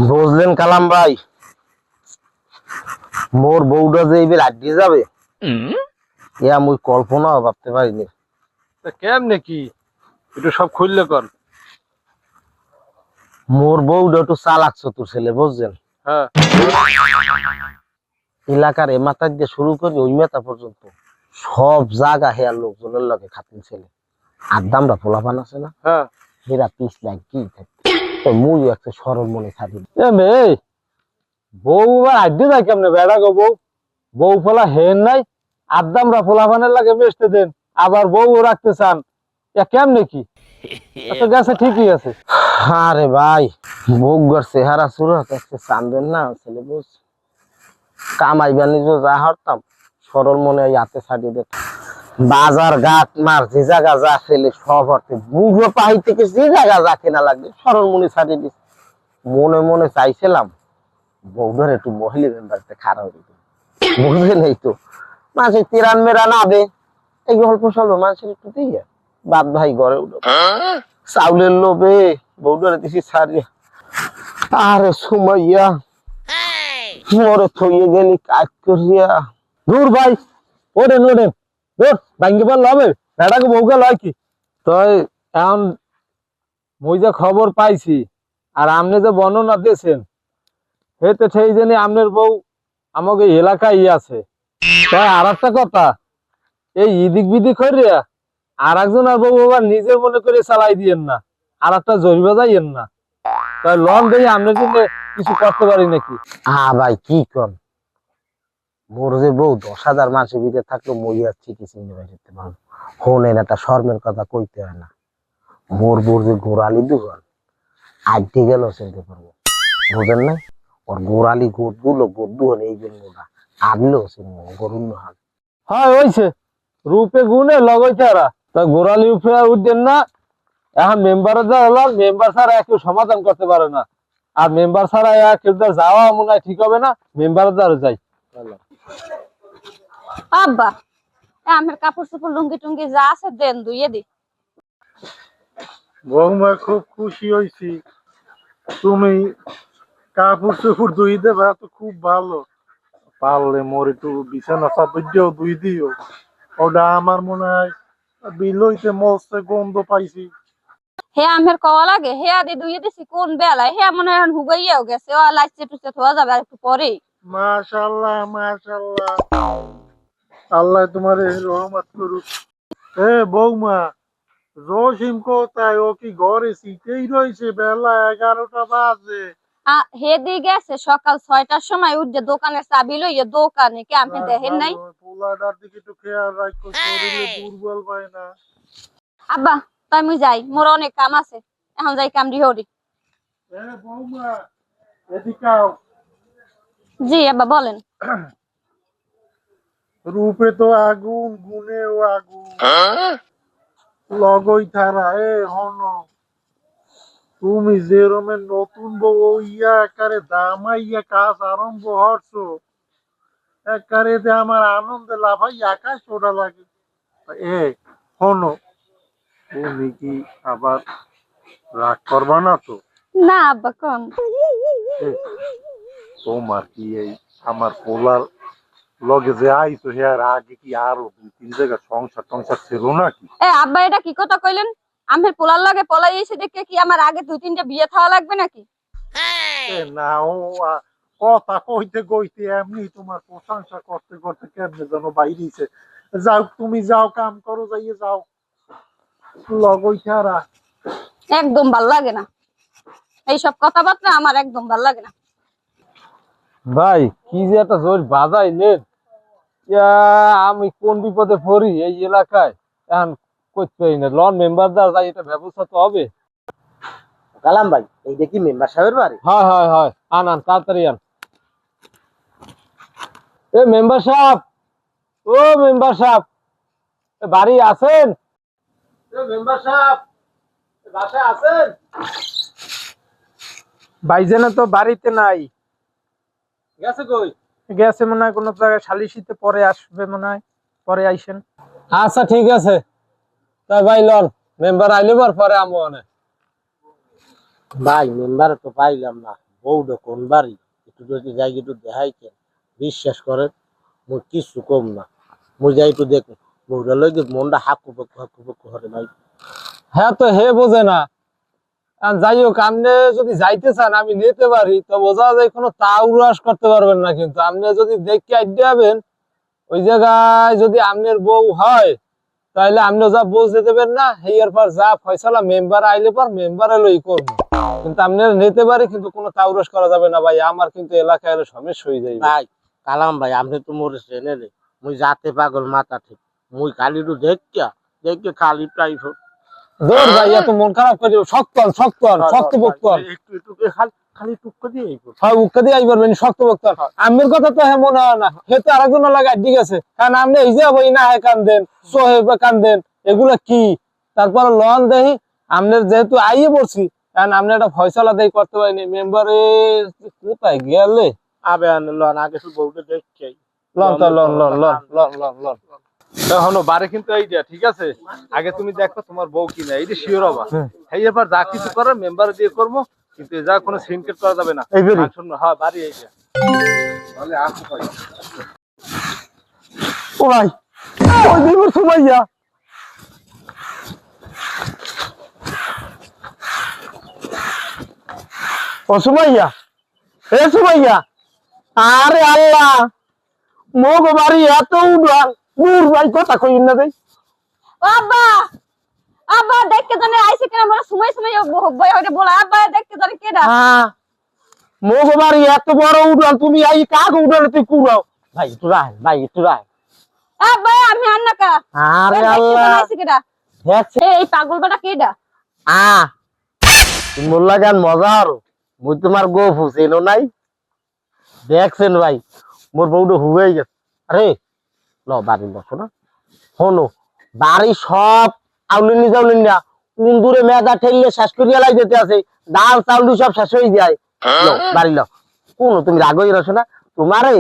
বুঝলেন কালাম ভাই, মোর বউটা যে এইবার আড্ডি যাবে ইয়া মুই কল্পনাও ভাবতে পারিনি। কেমনে কি একটু সব খুললে কর। মোর বউটা একটু চালাক চতুর ছেলে, বুঝছেন? হ্যাঁ, এলাকার এ মাথা দিয়ে শুরু করি ওই মাথা পর্যন্ত সব জায়গা হেয়ার লোকজনের লগে খাতিন ছেলে। আড্ডামরা পোলাপান আছে না, হ্যাঁ। হেরা পিস লাগ কি তো মুই একটা সরল মনে থাকি। এ মেয়ে বউ আর আড্ডি যায় কেমনে? বেড়া গো বউ, বউ ফোলা হেন নাই, আদ্দামরা ফোলাফানের লাগে বেচতে দেন, আবার বউ রাখতে চান, এ কেমনে কি? আচ্ছা গেছে, ঠিকই আছে। আরে ভাই, বউগার চেহারা সুরত একটা চান্দেন না ছেলে, বুঝ কামাই বাণিজ্য যা হারতাম সরল মনে হাতে ছাড়িয়ে দিত। বাজার ঘাট মার যে জায়গা যা ছেলে সব হরতে বুড়ো পাহি থেকে যে জায়গা যা কেনা লাগবে সরল মনে ছাড়িয়ে দিস। মনে মনে চাইছিলাম বউদের একটু মহিলা মেম্বারতে খারাপ হইতো, বুঝে নেই তো মানুষের তিরান মেরা না দে, এই গল্প সল্প মানুষের একটু দিয়ে বাদ ভাই ঘরে উঠো চাউলের লোভে বউদের দিছি ছাড়িয়ে। আরে সুমাইয়া মরে থইয়ে গেলি কাজ করিয়া। দূর ভাই, ওঠেন ওঠেন, দূর ভাঙ্গি পারলে হবে? বেড়াকে বউকে লয় কি? তাই এখন মুই যে খবর পাইছি আর আপনি যে বর্ণনা দিয়েছেন, হেতে সেই জন্য আপনার বউ আমাকে এলাকায় আছে। তাই আর একটা কথা, এই ইদিক বিদিক করিয়া আর একজন আর বউ আবার নিজের মনে করে চালাই দিয়েন না, আর একটা জরিবা যাইয়েন না। তাই লন দিয়ে আপনার জন্য কিছু করতে পারি নাকি? ভাই কি কন, মোর যে বউ 10,000 মানুষের ভিতরে থাকলো মই যাচ্ছি কি চিনতে পারতে পারবো। শোনেন একটা শর্মের কথা কইতে হয় না, মোর বউর যে গোড়ালি দুজন আজকে গেল চিনতে পারবো, বুঝেন না? ওর গোড়ালি গোদ গুলো গোদ দুহন এই জন্য ওরা আনলেও চিনবো গরুন হাল। হ্যাঁ হয়েছে, রূপে গুণে লগইছে আরা, তা গোড়ালি উপরে আর উঠবেন না। এখন মেম্বারের দ্বারা হলো, মেম্বার ছাড়া কেউ সমাধান করতে পারে না, আর মেম্বার ছাড়া কেউ যাওয়া মনে হয় ঠিক হবে না, মেম্বারের দ্বারা যাই। আব্বা, আমার কাপড় চোপড় লুঙ্গি টুঙ্গি যা আছে দেন ধুইয়ে দি। বৌমা খুব খুশি হয়েছি, তুমি কাপড় চোপড় ধুই দেবা তো খুব ভালো। পারলে মোর একটু বিছানা চাদরটাও ধুই দিও, ওটা আমার মনে হয় বিলইতে মস্তে গন্ধ পাইছি। হে আমার কওয়া লাগে, হে আদি ধুইয়ে দিছি কোন বেলায়, হে মনে হয় হুগাইয়াও গেছে, ও লাইছে টুসে ধোয়া যাবে আর একটু পরেই। মাশাআল্লাহ মাশাআল্লাহ, আল্লাহ তোমার রহমত করুক। এ বৌমা, রহিম কোথায়? ও কি ঘরে শীতেই রয়েছে? বেলা 11টা বাজে। হে দিয়ে গেছে সকাল 6টার সময় উঠে দোকানের চাবি লইয়ে দোকানে, কে আপনি দেখেন নাই? পোলাটার দিকে একটু খেয়াল রাখো, শরীরে দুর্বল পায় না। আব্বা তাই মুই যাই, মোর অনেক কাম আছে, এখন যাই কাম দিহরি। বৌমা এদিকে আও। জি আব্বা বলেন। রূপে তো আগুন, গুণেও আগুন, লগই থারা। হন, তুমি যেরমের নতুন বউ ইয়া একারে দামাইয়া কাজ আরম্ভ হচ্ছো, একারে যে আমার আনন্দে লাফাই আকাশ ওটা লাগে। এ হনো, তুমি কি আবার রাগ করবা না তো? না আব্বা কোন। তোমার কি এই আমার পোলার লগে যে আইছো হেয়ার আগে কি আরো 2-3 জায়গা সংসার টংসার ছিল নাকি? আব্বা এটা কি কথা কইলেন? আমার পোলার লাগে পলাই এসে দেখে কি আমার আগে 2-3টা বিয়ে থাওয়া লাগবে নাকি? না ও কথা কইতে কইতে এমনি তোমার প্রশংসা করতে করতে কেমনে যেন বাইরেছে। যাও, তুমি যাও, কাম করো, যাইয়ে যাও, লগই ছাড়া। একদম ভাল লাগে না এইসব কথাবার্তা, আমার একদম ভাল লাগে না। ভাই কি যে একটা জোর বাজাইলেন, আমি কোন বিপদে পড়ি এই এলাকায়, এখন করতে পারি না। লন মেম্বার দ্বারা যাই, এটা ব্যবস্থা তো হবে। কালাম ভাই, এই দেখি মেম্বার সাহেবের বাড়ি। হয় হয় হয়, আন আন তাড়াতাড়ি আন। এ মেম্বার সাহেব, ও মেম্বার সাহেব, বাড়ি আছেন? মেম্বার সাহেব বাসায় আছেন? ভাইজানা তো বাড়িতে নাই, গেছে কই? গেছে মনে হয় কোনো জায়গায় সালিশিতে, পরে আসবে মনে হয়, পরে আইসেন। আচ্ছা ঠিক আছে, তা ভাই লন মেম্বার আইলে পরে আমো অনেক। ভাই মেম্বার তো পাইলাম না, বউটা কোন বাড়ি একটু যদি যাই একটু দেখাই কেন বিশ্বাস করেন মুই কিছু কম না মুই যাই একটু দেখুন বউটা লইগে মনটা হাকু পাকু হরে ভাই। হ্যাঁ তো হে বোঝে না। আর যাই হোক আপনি যদি যাইতে চান আমি নিতে পারি, তো বোঝা যায় কোনো তাউরাস করতে পারবেন না। কিন্তু আপনি যদি দেখে আইডিয়া হবেন ওই জায়গায় যদি আপনার বউ হয় তাহলে আপনি যা বুঝতে দেবেন না এর পর যা ফয়সালা মেম্বার আইলে পর মেম্বারে লই করবো। কিন্তু আপনার নিতে পারি কিন্তু কোনো তাউরাস করা যাবে না ভাই, আমার কিন্তু এলাকায় এলে সমস্যা হয়ে যাবে। ভাই কালাম ভাই আপনি তো মোর চেনে রে মুই যাতে পাগল মাথা ঠিক মুই খালি একটু দেখকে খালি টাইফ দৌড় ভাই এত মন খারাপ করে শক্ত বক্ত একটু একটু খালি খালি টুক দিয়ে হয় উক্কা দিয়ে আইবার মানে শক্ত বক্ত আমের কথা তো হ্যাঁ মনে হয় না, হে তো আরেকজন লাগাই ঠিক আছে। কারণ আপনি এই যে বই না হ্যাঁ কান্দেন সোহে কান্দেন এগুলা কি, তারপরে লন দেহি আপনার যেহেতু আইয়ে পড়ছি কারণ আপনি একটা ফয়সালা দেই করতে পারিনি মেম্বারে কোথায় গেলে আবে লন আগে শুধু বউটা দেখছি লন তো loan loan loan loan loan loan এখনো বারে কিন্তু এইটা ঠিক আছে। আগে তুমি দেখো তোমার বউ কিনা এইটা শিওর হবা। এই এবার যা কিছু করার মেম্বার দিয়ে করবো, কিন্তু যা কোনো সিনকেট করা যাবে না। এই বেরি শুনুন হ্যাঁ বাড়ি এইটা তাহলে আসো ভাই। ও ভাই ওই দিবর সুমাইয়া ও সুমাইয়া এ সুমাইয়া আরে আল্লাহ মোগ বাড়ি এত উড়ান দূর ভাই কথা কইন না দেই আব্বা আব্বা দেখতে জানে আইছে কেন আমরা সময় বই হইতে বলা আব্বা দেখতে জানে কেডা হ্যাঁ মোগ বাড়ি এত বড় উড়ান তুমি আই কাক উড়ান তুই কুড়াও ভাই একটু রায় আব্বা আমি আন্নাকা আরে আল্লাহ আইছে কেডা দেখছে এই পাগল বেটা কেডা তুমি মোল্লা গান মজা আরো মুই তোমার গো ফুসেনো নাই দেখছেন ভাই মোর বউটা হুবেই গেছে। আরে ল বাড়ি বসো না শোনো বাড়ি সব আউলিনি যাউলিনি না কোন দূরে মেদা ঠেললে শেষ করিয়া লাই যেতে আছে ডাল চাউল সব শেষ হয়ে যায়। লো বাড়ি লো কোন তুমি রাগ হয়ে রসো না তোমারে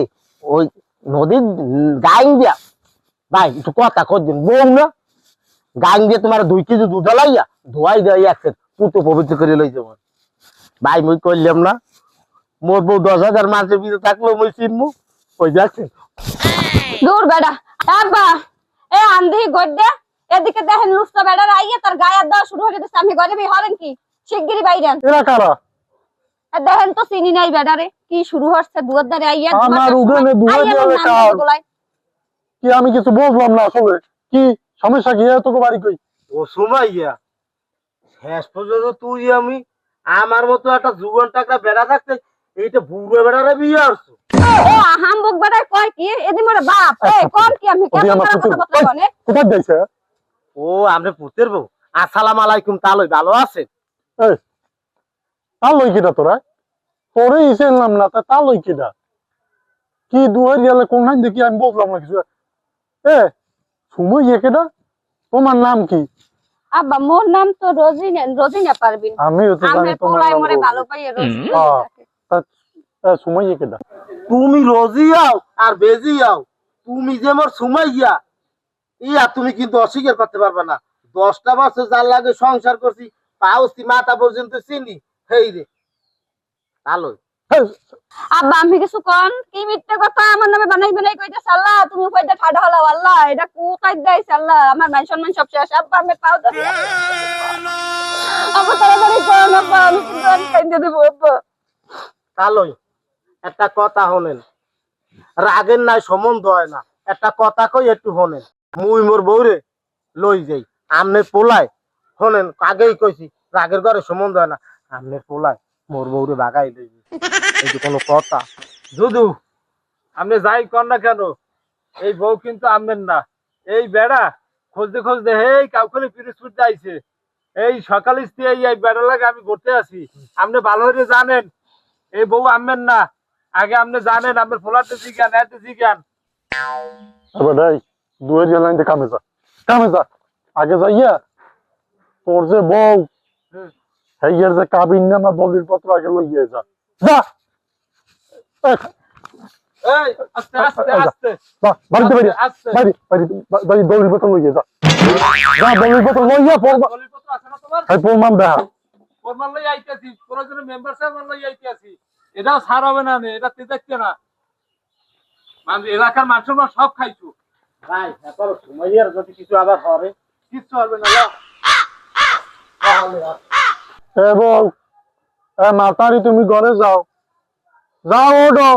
ওই নদীর গাইন দিয়া ভাই একটু কথা করছেন বউ না গাইন দিয়ে তোমার 2 কেজি দুধ লাইয়া ধোয়াই দেয় একসেট পুতো পবিত্র করে লই যাবো ভাই মুই করলাম না মোর বউ 10,000 মাসের ভিতরে থাকলো মুই চিনমু ওই যাচ্ছে দূর বেটা আব্বা এ আন্ধি গড্ডে এদিকে দেখেন লুস্তা বেড়ার আইয়ে তার গায়ে দাও শুরু হয়ে গেছে আমি ঘরে বের হরেন কি শিগগিরই বাইরেন এরা কারা আর দেখেন তো চিনি নাই বেড়ারে কি শুরু হচ্ছে দুয়ার ধারে আইয়া আমার উঠোনে দুয়ার ধারে কার? কি আমি কিছু বুঝলাম না আসলে কি সমস্যা কি তোকে বাড়ি কই ও সুমাইয়া শেষ পর্যন্ত তুই আমি আমার মতো একটা জুবন টাকা বেড়া থাকতে এইটা বুড়ো বেড়ারে বিয়ে আসছো ও হামবুক বেড়ায় কয় কি এদি মোরে বাপ এই কোন কি আমি ওদি কেমন আমার কথা পুতুল। কথা বলে কোথায় যাইছে ও আমরা পুতের বউ আসসালাম আলাইকুম তালই ভালো আছে এই তার লই কিটা তোরা তোরে ইসেনলাম না তা তার লই কিটা কি দুয়ার গেলে কোন নাম দেখি আমি বুঝলাম না কিছু এ সময় কেটা তোমার নাম কি আব্বা মোর নাম তো রোজিনা পারবিন আমিও তো জানি আমি তোমার পোলাই নাম মোরে রোজি। ভালো পাইয়ে রোজি সময় কেটা তুমি রোজি আও আর বেজি আও তুমি যে মোর সুমাইয়া ইয়া তুমি কিন্তু অস্বীকার করতে পারবে না 10টা বছর যার লাগে সংসার করছি পাউসি মাথা পর্যন্ত চিনি হেই রে তালই আব্বা আমি কিছু কোন কি মিথ্যে কথা আমার নামে বানাই কইতে আল্লাহ তুমি কইতে ঠাডা হলো আল্লাহ এটা কোথায় দেইছ আল্লাহ আমার মান সম্মান সব শেষ আব্বা আমি পাও ধরি আব্বা তাড়াতাড়ি কোন আব্বা আমি কিন্তু আর খাইতে দেব আব্বা তালই একটা কথা হলেন রাগের নাই সম্বন্ধ হয় না একটা কথা কই একটু হলেন মুই মোর বউরে লই যাই আমনে পোলায় হলেন আগেই কইছি রাগের ঘরে সম্বন্ধ হয় না আমনে পোলায় মোর বউরে বাগাই লই এই যে কোনো কথা দুদু আপনি যাই কর না কেন এই বউ কিন্তু আনবেন না। এই বেড়া খুঁজতে হেই কাউকে পিরিসপুর যাইছে এই সকালে এই বেড়া লাগে আমি ঘুরতে আসি। আপনি ভালো করে জানেন এই বউ আনবেন না। আগে আপনি জানেন আপনার ফোলাতে জিজ্ঞান এতে জিজ্ঞান এবার দুয়ার গেলে কামে যা আগে যাইয়া তোর যে বউ হেয়ার যে কাবিন নামা দলিল পত্র আগে লইয়ে যা যা এই আস্তে আস্তে আস্তে বাড়িতে বাড়ি আস্তে বাড়ি বাড়ি বাড়ি দলিল পত্র লইয়ে যা যা দলিল পত্র লইয়া দলিলপত্র আছে না তোমার? প্রমাণ দেখা ফরমান লই আইতাছি প্রয়োজনে মেম্বার সাহেব লই আইতাছি এটাও ছাড় হবে না নে, এটা তুই দেখতে না এলাকার মানুষ সব খাইছো। ভাই এখন সময়ের যদি কিছু আবার হবে কিচ্ছু হবে না ল। এ বউ, এ মাতারি তুমি ঘরে যাও, যাও ওঠো।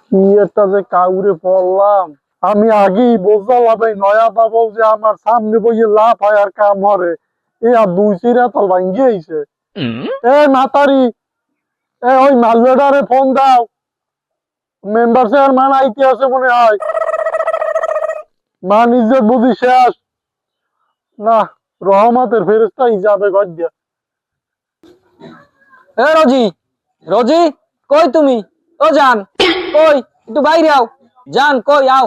কি একটা যে কাউরে পড়লাম, আমি আগেই বুঝলাম এই নয়া বাবু যে আমার সামনে বইয়ে লাভ হয় আর কাম হরে, এ আর দুই চিরা তো ভাঙ্গি আইছে। এ মাতারি, এ ওই মাল্লাডারে ফোন দাও, মেম্বার চেয়ারম্যান আইতে আছে মনে হয়। মান ইজ্জত বুঝি শেষ না, রহমতের ফেরেশতাই যাবে ঘর দিয়া। এ রোজি, রোজি কই তুমি? ও জান কই, একটু বাইরে আও। জান কই আও।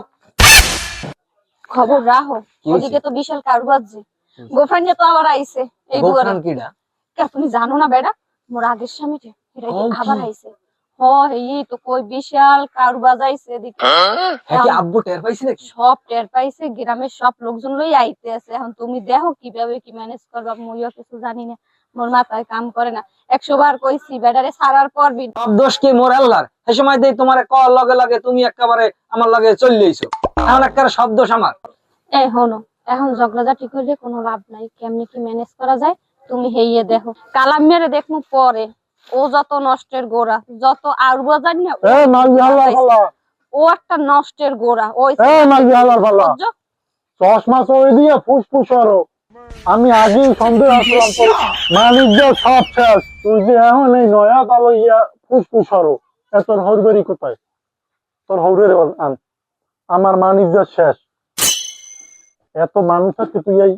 খবর রাখো, ওদিকে তো বিশাল কারবাজি। গোফাইনে তো আবার আইছে এই দুয়ারে। গোফান কিডা? কে তুমি জানো না বেড়া? মোর আগের স্বামীকে এটা আবার আইছে। হ এই তো কই বিশাল কারবাজ আইছে এদিকে। হ্যাঁ কি আব্বু টের পাইছে নাকি? সব টের পাইছে, গ্রামের সব লোকজন লই আইতে আছে। এখন তুমি দেখো কিভাবে কি ম্যানেজ করবা, মইও কিছু জানি না, মোর মাথায় কাম করে না। 100 বার কইছি বেডারে ছাড়ার পর সব দোষ কি মোর আল্লাহর? সে সময় দেই তোমারে কল লগে লগে তুমি একেবারে আমার লগে চলে আইছো, এখন একেবারে সব দোষ আমার। এই হনো, এখন ঝগড়াঝাটি করলে কোনো লাভ নাই। কেমনে কি ম্যানেজ করা যায় তুমি হেইয়ে দেখো। কালাম মেরে দেখমু পরে। ও যত নষ্টের গোড়া, যত আরবো জানি না, এ মাঝি হালার ফালা, ও একটা নষ্টের গোড়া। ওই এ মাঝি হালার ফালা, বুঝছো? চশমা চড়ে দিয়ে ফুসফুস করো। আমি আগেই সন্দেহ আসলাম তো মানিজ্য সব শেষ, তুই যে এখন এই নয়া তালো ইয়া ফুসফুস করো। এ তোর হরবেরি কোথায়? তোর হৌরের আন, আমার মানিজ্য শেষ। এত মানুষ আছে, তুই এই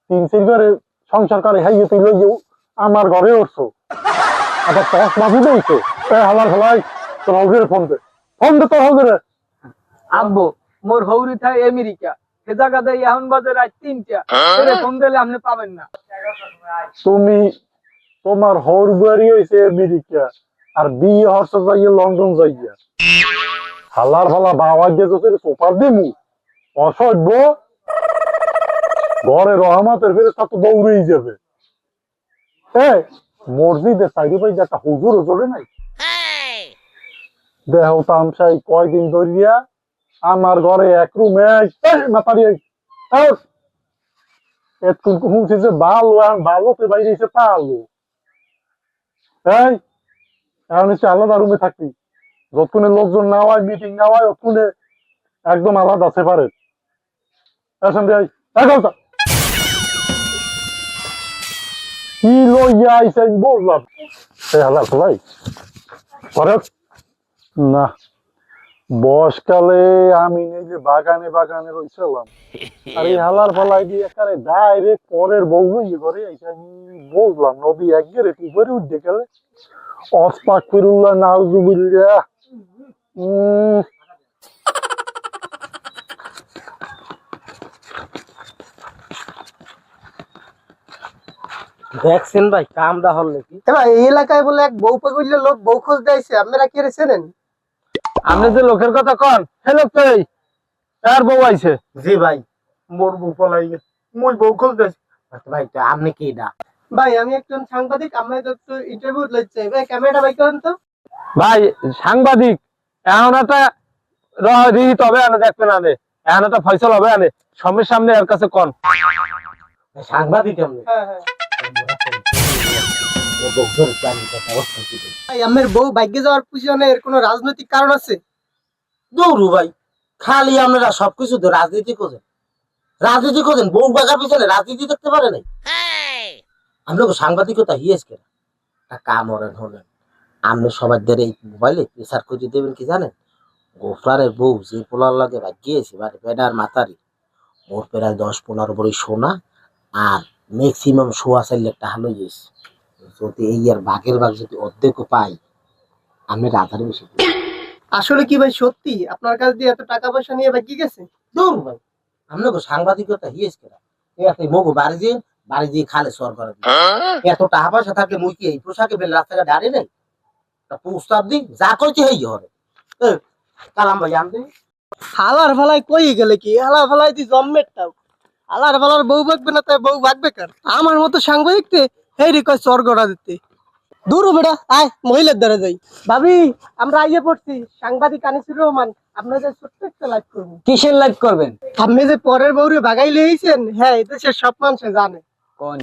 3-4 ঘরে সংসার করে হাইয়ে তুই লইও আমার ঘরে উঠছো, আবার চশমা বুঝেইছো। এ হালার ফেলাই, তোর হৌরের ফোন দে, ফোন দে তোর হৌরের। আব্বু মোর হৌরি থাই আমেরিকা, সে জায়গা দেই এখন বাজে রাত 3টা, এরে ফোন দিলে আপনি পাবেন না। তুমি, তোমার হৌর বাড়ি হয়েছে আমেরিকা, আর বিয়ে হচ্ছে যাইয়ে লন্ডন যাইয়া। হালার ফালা বাবা গেছে সোপার দিমু অসভ্য। ঘরে রহমতের ফেরেশতা তো দৌড়েই যাবে। এ মসজিদের সাইডে পাই যে একটা হুজুর চলে নাই, দেহ তামসাই কয়দিন ধরিয়া আমার ঘরে এক রুমে মাতারি এতক্ষণ শুনছি যে ভালো, এখন ভালোতে বাইরে এসে তা আলো। এই এখন হচ্ছে আলাদা রুমে থাকবি, যতক্ষণে লোকজন না হয়, মিটিং না হয়, ততক্ষণে একদম আলাদা সেপারেট। কি লইয়া আইসে আমি বললাম সে হালার ভাই না। বয়সকালে আমি নিজে বাগানে বাগানে রইছিলাম, আর এই হালার ফালাই দিয়ে একারে ডাইরেক্ট পরের বউ ইয়ে করে আইসে। আমি বললাম নদী একগেরে উপরে উঠে গেলে অসপাক ফিরুল্লাহ নাউজুবিল্লাহ। দেখছেন ভাই কামটা হল নাকি? ভাই এই এলাকায় বলে এক বউ পাগলের লোক বউ খোঁজ দিয়েছে, আপনারা কি চেনেন? আপনি যে লোকের কথা কন, হে লোক তো এই আর বউ আইছে। জি ভাই, মোর বউ পলাই গেছে, মুই বউ খোঁজ দেয়। ভাই তো আপনি কি না? ভাই আমি একজন সাংবাদিক, আমি তো একটু ইন্টারভিউ লইতে চাই। ভাই ক্যামেরাটা ভাই করেন তো। ভাই সাংবাদিক এখন একটা দিই তবে আনে দেখবেন আনে, এখন একটা ফয়সল হবে আনে সমের সামনে এর কাছে কন। সাংবাদিক আপনি? হ্যাঁ হ্যাঁ। ভাই আমার বউ ভাগ্যে যাওয়ার পিছনে এর কোনো রাজনৈতিক কারণ আছে? দৌড়ু ভাই, খালি আপনারা সবকিছু তো রাজনীতি করেন, রাজনীতি করেন, বউ বাগার পিছনে রাজনীতি দেখতে পারে নাই। আমরা সাংবাদিকতা হিয়েস কেন কাম হলেন আপনি সবার ধরে এই মোবাইলে প্রেসার করে দেবেন কি জানেন? গোফরারের বউ যে পোলার লাগে ভাগ্যিয়েছে মানে বেডার মাতারি, ওর প্রায় 10-15 বড়ি সোনা আর ম্যাক্সিমাম 4.5 লাখ টাকা হলো গেছে। যদি এই আর বাঘের বাঘ যদি অর্ধেকও পাই, আমি রাধারে বেশি। আসলে কি ভাই সত্যি আপনার কাছ দিয়ে এত টাকা পয়সা নিয়ে ভাই কি গেছে? দূর ভাই, আমরা সাংবাদিকতা হিয়েস কেনা মগু বাড়ি দিয়ে খালে সর করে এত টাকা পয়সা থাকলে মুই কি এই পোশাকে বেল রাস্তাঘাটে দাঁড়িয়ে নেই? প্রস্তাব দিই যা করছে হেই হবে। কালাম ভাই আনতে হালার ফালাই কই গেলে কি হালার ফালাই দি জম্মেরটাও হালার ফালার বউ ভাগবে না, তাই বউ ভাগবে কার? আমার মতো সাংবাদিককে হেই রে কয় স্বর্গটা দিতে। দূর বেটা আয় মহিলার দ্বারা যাই। ভাবি আমরা আইয়ে পড়ছি, সাংবাদিক আনিসুর রহমান আপনাদের ছোট্ট একটা লাইভ করবো। কিসের লাইভ করবেন? আপনি যে পরের বউরে ভাগাই লিয়েছেন, হ্যাঁ এদেশের সব মানুষে জানে। কোন?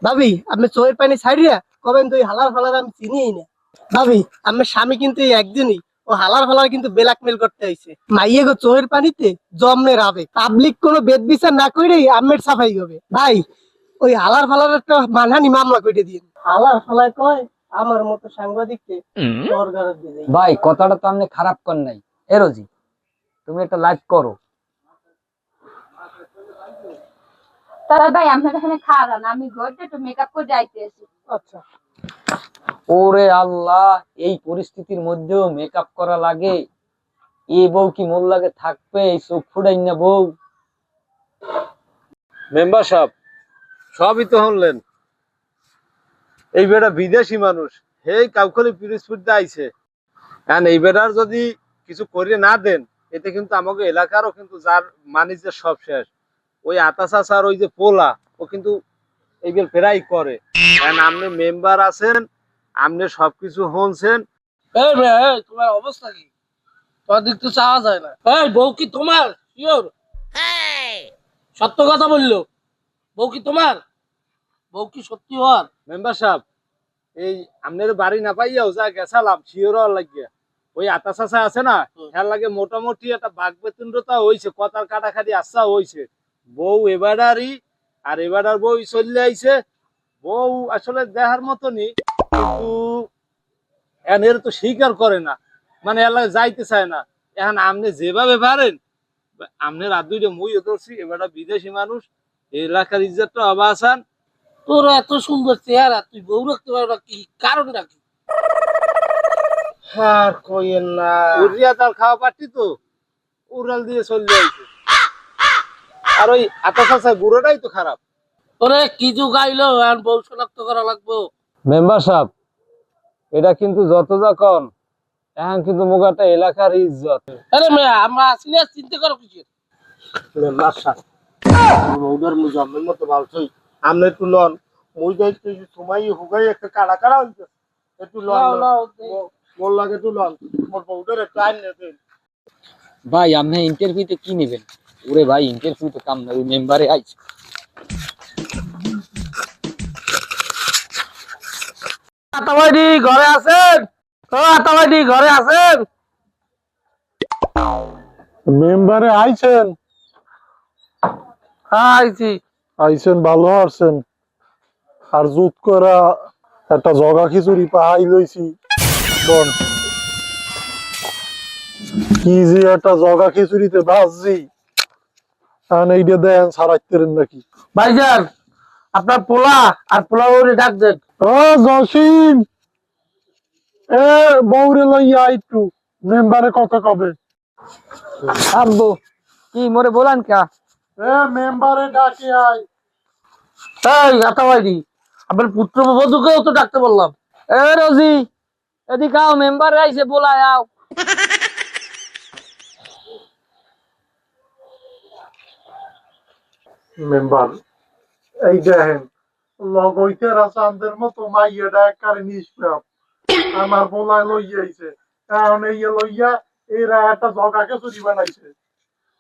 ভাবি আপনি চোখের পানি ছাড়িয়া কবেন তুই হালার ফালার আমি চিনিই না। ভাবি আমার স্বামী কিন্তু এই একদিনই ও হালার ফালার কিন্তু ব্ল্যাকমেল করতে আইছে। মাইয়ে গো চোখের পানিতে জমনে রাবে, পাবলিক কোনো বেদ বিচার না কইরেই আমের সাফাই হবে। ভাই ওই হালার ফালার একটা মানহানি মামলা কইতে দিন। হালার ফালায় কয় আমার মতো সাংবাদিককে দরগার দিয়ে দেই। ভাই কথাটা তো আপনি খারাপ কর নাই। এ রোজি, তুমি একটা লাইভ করো। তাহলে ভাই আপনার এখানে খাওয়ান, আমি ঘরটা একটু মেকআপ করে যাইতেছি। আচ্ছা ওরে আল্লাহ, এই পরিস্থিতির মধ্যেও মেকআপ করা লাগে? এ বউ কি মোর লাগে থাকবে? এই চোখ ফুটাই না বউ। মেম্বার সাহেব সবই তো শুনলেন, এই বেটা বিদেশি মানুষ, হেই কাউখালি পিরিসপুর আইছে। এখন এই বেটার যদি কিছু করে না দেন, এতে কিন্তু আমাকে এলাকারও কিন্তু যার মানিজ্যের সব শেষ। ওই আতাসার ওই যে পোলা, ও কিন্তু এই বেল ফেরাই করে। এখন আপনি মেম্বার আছেন, আপনি সবকিছু শুনছেন। তোমার অবস্থা কি? তোমার দিক তো চাওয়া যায় না। এই বউ কি তোমার? শিওর সত্য কথা বললো? বউ কি তোমার? বউ কি সত্যি হওয়ার? মেম্বার সাহেব এই আপনার বাড়ি না পাইয়াও যা গেছালাম শিওর লাগিয়া, ওই আতাসা আছে না, হ্যাঁ লাগে মোটামুটি একটা বাঘ বেতনটা হয়েছে, কথার কাটাখাটি আচ্ছা হয়েছে। বউ এবারই আর এবার বউ চলে আইছে। বউ আসলে দেখার মতনই, কিন্তু এর তো স্বীকার করে না, মানে এলাকা যাইতে চায় না। এখন আপনি যেভাবে পারেন, আপনার আর দুইটা মই ধরছি, এবার বিদেশি মানুষ, এলাকার ইজ্জতটা অবাসান। তোর এত সুন্দর চেহারা, তুই বউ রাখতে পারবো কি কারণটা কি? আর কইেন না, উড়িয়া তার খাওয়া পাচ্ছি তো উড়াল দিয়ে চলে আইছে। আর ওই আতাসা বুড়োটাই তো খারাপ। ওরে কি যুগ আইলো, এখন বউ শনাক্ত করা লাগবো। মেম্বার সাহেব, এটা কিন্তু যত যখন এখন কিন্তু মুগাটা এলাকার ইজ্জত। আরে মেয়া আমরা আসলে চিন্তা করো কিছু ওদের মুজামের মতো ভালছই আমনে একটু লন মুই যাইতে সময় হুগাই একটা কাড়া কাড়া হইছে একটু লন মোর লাগে একটু লন মোর বউদের টাইম নেবে। ভাই আপনি ইন্টারভিউতে কি নেবেন? ওরে ভাই ইন্টারভিউতে কাম না, ওই মেম্বারে আইছে। আতাবাড়ি ঘরে আছেন? ও আতাবাড়ি ঘরে আছেন? মেম্বারে আইছেন? হ্যাঁ আইছি। আইছেন ভালো আছেন? আর জুত করা একটা জগা খিচুড়ি পাহাই লইছি বন, কি যে একটা জগা খিচুড়িতে ভাজছি, এখন এইটা দেন সারাইতেন নাকি? ভাইজান আপনার পোলা আর পোলা বউরে ডাক দেন। ও জসিম, এ বউরে লইয়া একটু মেম্বারে কথা কবে। আব্বু কি মোরে বলান কা? এ মেম্বারে ডাকে আয়। এই আতাবাড়ি আপনার পুত্রবধূকেও তো ডাকতে বললাম। এ রোজি, এদিকে আও, মেম্বারে আইছে, বলায় আও। মেম্বার এই দেখেন লগইতে রাসানদের মতো মাইয়াটা একবারে নিষ্পাপ, আমার বলায় লইয়াইছে, এখন এই লইয়া এরা একটা জগাকে চুরি বানাইছে।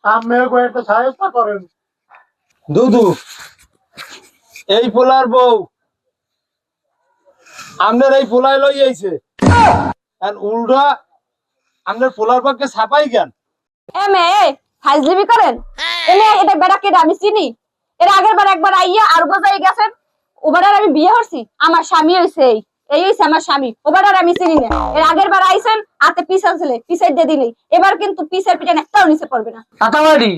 আমি একটা সাহায্য করেন। দুদু এই পোলার বউ আপনার এই পোলায় লই আইছে, আর উল্টা আপনার পোলার পক্ষে ছাপাই জ্ঞান। এমে ফাইজলিবি করেন? এনে এটা বেড়া কেটে আমি চিনি। এর আগের বার একবার আইয়া আর বোঝাই গেছেন, ওবারের আমি বিয়ে করছি, আমার স্বামী হইছে এই হইছে আমার স্বামী, ওবারের আমি চিনি না। এর আগের বার আইছেন হাতে পিছন ছেলে পিছের দিয়ে দিলেই, এবার কিন্তু পিছের পিছন একটাও নিচে পড়বে না। আতাবাড়ি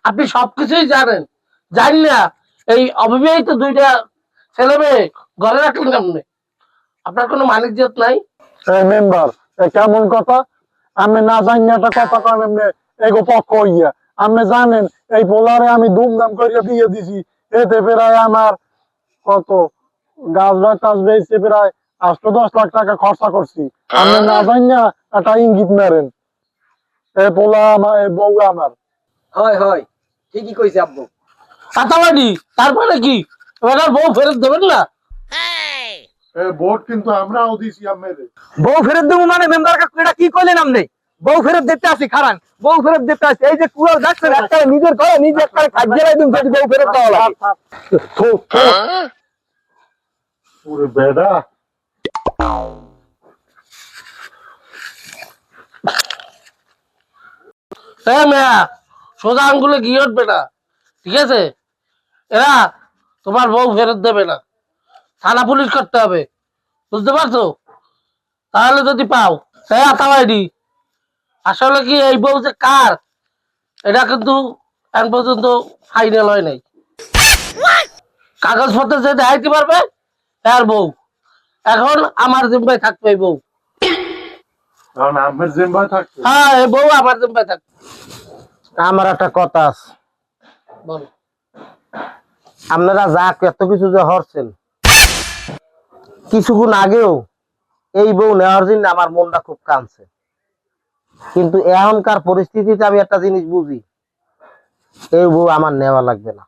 আপনি সবকিছুই জানেন, জানি না এই অবিবাহিত দুইটা ছেলে মেয়ে ঘরে রাখলেন কেমনে? আপনার কোনো মানিজ্যত নাই? মেম্বার কেমন কথা? আমি না জানি একটা কথা কন এমনি এগো পক্ষ হইয়া। আপনি জানেন এই পোলারে আমি ধুমধাম করিয়া বিয়ে দিছি, এতে প্রায় আমার কত গাছ বাতাস বেচে প্রায় 8-10 লাখ টাকা খরচা করছি। আপনি না জানি না একটা ইঙ্গিত মারেন, এ পোলা আমার, এ বউ আমার। হয় হয়, ঠিকই কইছে আব্বু। আতাবাড়ি তারপরে কি এবার আর বউ ফেরত দেবেন না? ভোট কিন্তু আমরাও দিছি আমাদের। বউ ফেরত দেবো মানে মেম্বার কাকু এটা কি করলেন আপনি? বউ ফেরত দিতে আসি খারান, বউ ফেরত দিতে আসি। এই যে কুয়াও যাচ্ছেন একটা নিজের ঘরে নিজে একটা খাদ্যের দিন যদি বউ ফেরত দেওয়া লাগে। থু, থু। ওরে বেডা, হ্যাঁ মেয়া, সোজা আঙ্গুলে গিয়ে উঠবে না, ঠিক আছে? এরা তোমার বউ ফেরত দেবে না, থানা পুলিশ করতে হবে, বুঝতে পারছো? তাহলে যদি পাও, হ্যাঁ তাওয়াইডি আসলে কি এই বউ যে কার এটা কিন্তু এখন পর্যন্ত ফাইনাল হয় নাই। কাগজপত্র যে দেখাইতে পারবে তার বউ, এখন আমার জিম্মায় থাকবে এই বউ। কারণ আমের জিম্বায় থাকছে। হ্যাঁ এই বউ আমার জিম্মায় থাকবে। আমার একটা কথা আছে, বল। আপনারা যা এত কিছু যে হরছেন, কিছুক্ষণ আগেও এই বউ নেওয়ার জন্য আমার মনটা খুব কাঁদছে, কিন্তু এখনকার পরিস্থিতিতে আমি একটা জিনিস বুঝি, এই বউ আমার নেওয়া লাগবে না।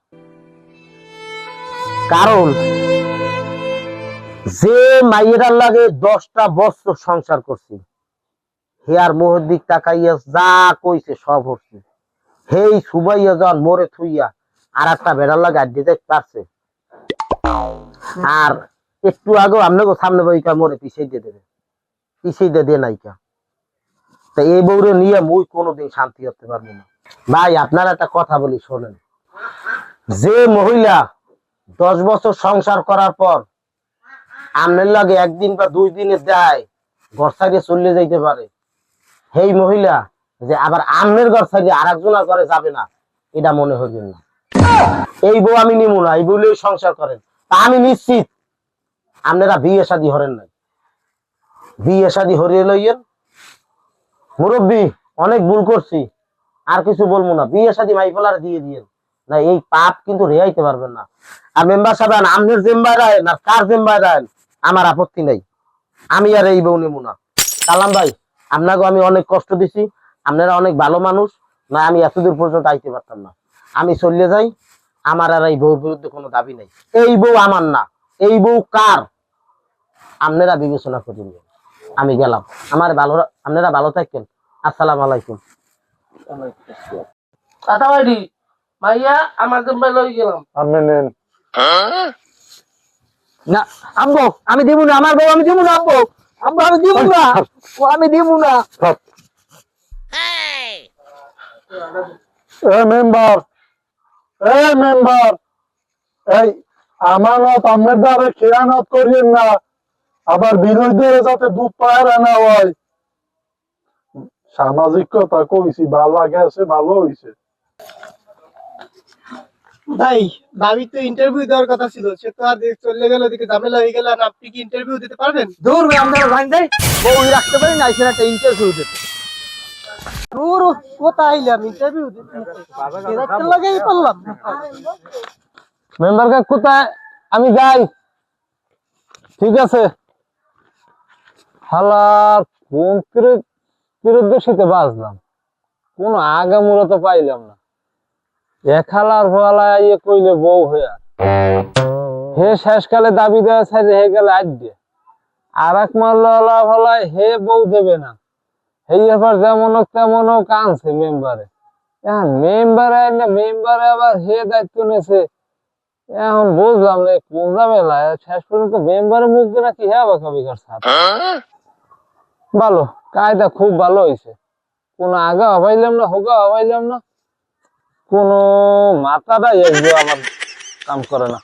কারণ যে মাইয়েরার লাগে 10টা বছর সংসার করছি, হে আর মোহের দিক তাকাইয়া যা কইছে সব হচ্ছে। হেই সুবাইয়া যখন মোরে থুইয়া আর একটা বেড়ার লাগে আড্ডি দেখতে পারছে, আর একটু আগেও আপনাকে সামনে বইকা মোরে পিছিয়ে দিয়ে দেবে, পিছিয়ে দিয়ে নাইকা। তা এই বউরে নিয়ে মুই কোনোদিন শান্তি হতে পারবো না। ভাই আপনার একটা কথা বলি শোনেন, যে মহিলা 10 বছর সংসার করার পর আপনার লাগে একদিন বা 2 দিনের দেয় ঘর সাইডে চলে যাইতে পারে, সেই মহিলা যে আবার আমের ঘর সাইডে আর একজনের ঘরে যাবে না, এটা মনে হইবেন না। এই বউ আমি নিব না, এই বউলে সংসার করেন, তা আমি নিশ্চিত আপনারা বিয়ে শাদী হরেন নাই। বিয়ে শাদী হরিয়ে লইয়েন। মুরব্বী অনেক ভুল করছি, আর কিছু বলবো না, বিয়ে শাদী মাইফলার দিয়ে দিয়েন না, এই পাপ কিন্তু রেহাইতে পারবেন না। আর মেম্বার সাহেব আমনের জিম্বায় রাখেন আর কার জিম্বায় রাখেন আমার আপত্তি নাই, আমি আর এই বউ নেবো না। কালাম ভাই আপনাকে আমি অনেক কষ্ট দিছি, আপনারা অনেক ভালো মানুষ, না আমি এতদূর পর্যন্ত আইতে পারতাম না। আমি চলে যাই, আমার আর এই বউর বিরুদ্ধে কোনো দাবি নাই। এই বউ আমার না, এই বউ কার আপনারা বিবেচনা করে নিন। আমি গেলাম, আমার ভালো, আপনারা ভালো থাকেন। আসসালামু আলাইকুম। কথা বাইডি মাইয়া আমার জন্য লই গেলাম। আমি নেন। না আম্বো আমি দিব না, আমার বউ আমি দিব না, আম্বো আম্বো আমি দিব না, ও আমি দিব না। মেম্বার, মেম্বার, এই আমানত আমের দ্বারা খেয়ানত করিয়েন না, আবার বিরোধীদের যাতে দুধ পায়ের না হয়। সামাজিকতা কইছি, ভালো গেছে, ভালো হইছে। ভাই ভাবি তো ইন্টারভিউ দেওয়ার কথা ছিল, সে তো আর চলে গেল, ওদিকে ঝামেলা হয়ে গেল। আর আপনি কি ইন্টারভিউ দিতে পারবেন? দূর ভাই আমরা ভাই যাই, বউ রাখতে পারি না, এখানে একটা ইন্টারভিউ দিতে। দূর কোথায় আইলাম ইন্টারভিউ দিতে, লাগেই পারলাম। মেম্বার কাকু কোথায়, আমি যাই, ঠিক আছে। হালার কোন তীরদর্শীতে বাঁচলাম, কোন আগামুরা তো পাইলাম না। এক হালার ফলা ইয়ে কইলে বউ হইয়া হে শেষকালে দাবি দেওয়া সাইডে হে গেলে আড্ডে, আর এক মাল্লা ফলায় হে বউ দেবে না, হে এবার যেমন হোক তেমন হোক আনছে মেম্বারে। এখন মেম্বারে না, মেম্বারে আবার হে দায়িত্ব নেছে। এখন বুঝলাম না কোন ঝামেলা, শেষ পর্যন্ত মেম্বারে মুখ দিয়ে নাকি হ্যাঁ বাকাবি করছে। ভালো কায়দা, খুব ভালো হয়েছে, কোনো আগা হবাইলাম না, হোগা হবাইলাম না, কোনো মাথাটাই একদম আমার কাম করে না।